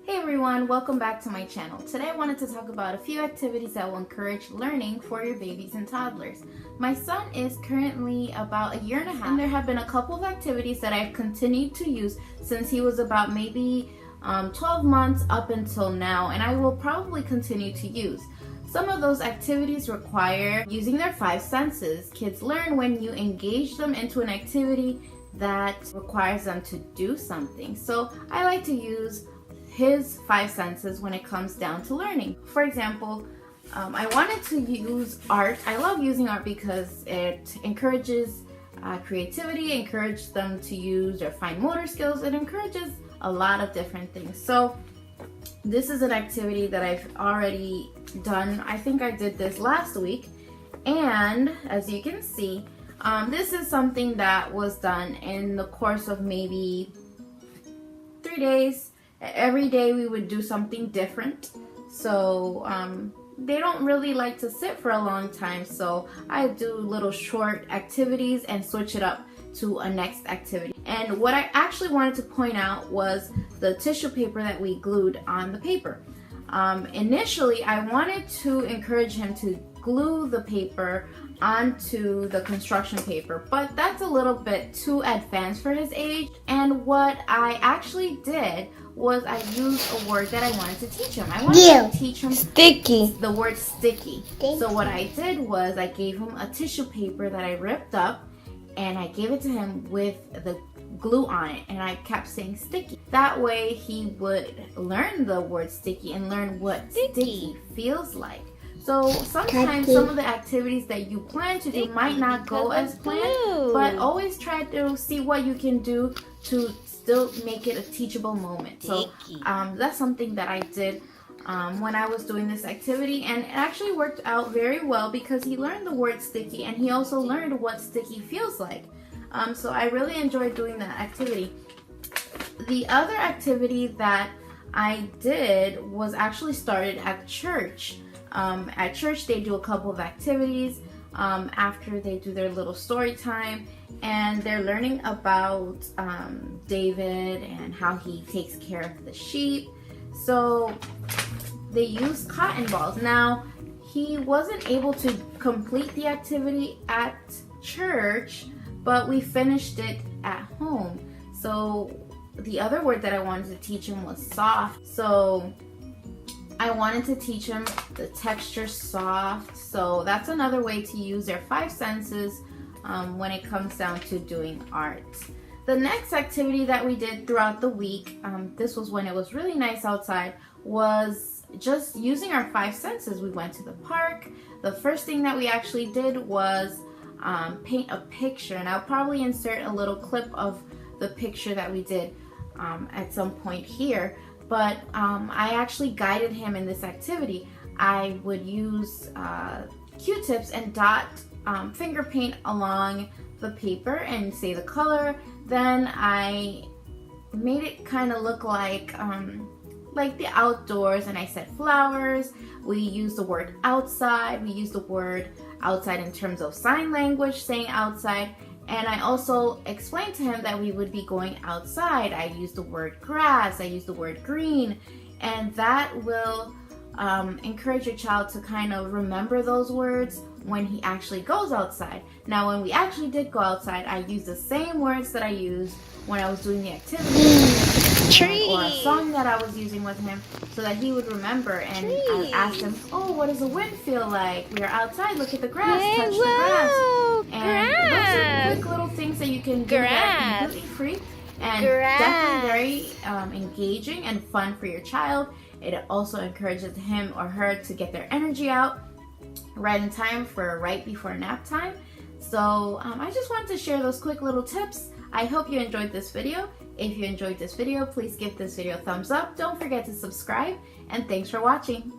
Hey everyone, welcome back to my channel. Today I wanted to talk about a few activities that will encourage learning for your babies and toddlers. My son is currently about 1.5 years and there have been a couple of activities that I've continued to use since he was about maybe 12 months up until now, and I will probably continue to use. Some of those activities require using their 5 senses. Kids learn when you engage them into an activity that requires them to do something. So I like to use his 5 senses when it comes down to learning. For example, I wanted to use art. I love using art because it encourages creativity, encourages them to use their fine motor skills. It encourages a lot of different things. So this is an activity that I've already done. I think I did this last week, and as you can see, this is something that was done in the course of maybe 3 days. Every day we would do something different. So they don't really like to sit for a long time, so I do little short activities and switch it up to a next activity. And what I actually wanted to point out was the tissue paper that we glued on the paper. Initially I wanted to encourage him to glue the paper onto the construction paper, but that's a little bit too advanced for his age. And what I actually did was I used a word that I wanted to teach him. I wanted to teach him sticky. The word sticky. So what I did was I gave him a tissue paper that I ripped up, and I gave it to him with the glue on it, and I kept saying sticky. That way he would learn the word sticky and learn what sticky feels like. So sometimes some of the activities that you plan to do might not go as planned, but always try to see what you can do to still make it a teachable moment. So that's something that I did when I was doing this activity, and it actually worked out very well because he learned the word sticky and he also learned what sticky feels like. So I really enjoyed doing that activity. The other activity that I did was actually started at church. At church they do a couple of activities after they do their little story time, and they're learning about David and how he takes care of the sheep. So they use cotton balls. Now he wasn't able to complete the activity at church, but we finished it at home. So the other word that I wanted to teach him was soft. So I wanted to teach him the texture soft. So that's another way to use their 5 senses when it comes down to doing art. The next activity that we did throughout the week, this was when it was really nice outside, was just using our 5 senses. We went to the park. The first thing that we actually did was paint a picture, and I'll probably insert a little clip of the picture that we did at some point here. But I actually guided him in this activity. I would use Q-tips and dot finger paint along the paper and say the color. Then I made it kind of look like the outdoors, and I said flowers. We used the word outside. We used the word outside in terms of sign language, saying outside. And I also explained to him that we would be going outside. I used the word grass, I used the word green, and that will encourage your child to kind of remember those words when he actually goes outside. Now, when we actually did go outside, I used the same words that I used when I was doing the activity or a song that I was using with him, so that he would remember. And I asked him, oh, what does the wind feel like? We are outside, look at the grass, touch the grass. And those are quick little things that you can do that are completely free and definitely very engaging and fun for your child. It also encourages him or her to get their energy out right in time for right before nap time. So I just wanted to share those quick little tips. I hope you enjoyed this video. If you enjoyed this video, please give this video a thumbs up. Don't forget to subscribe, and thanks for watching.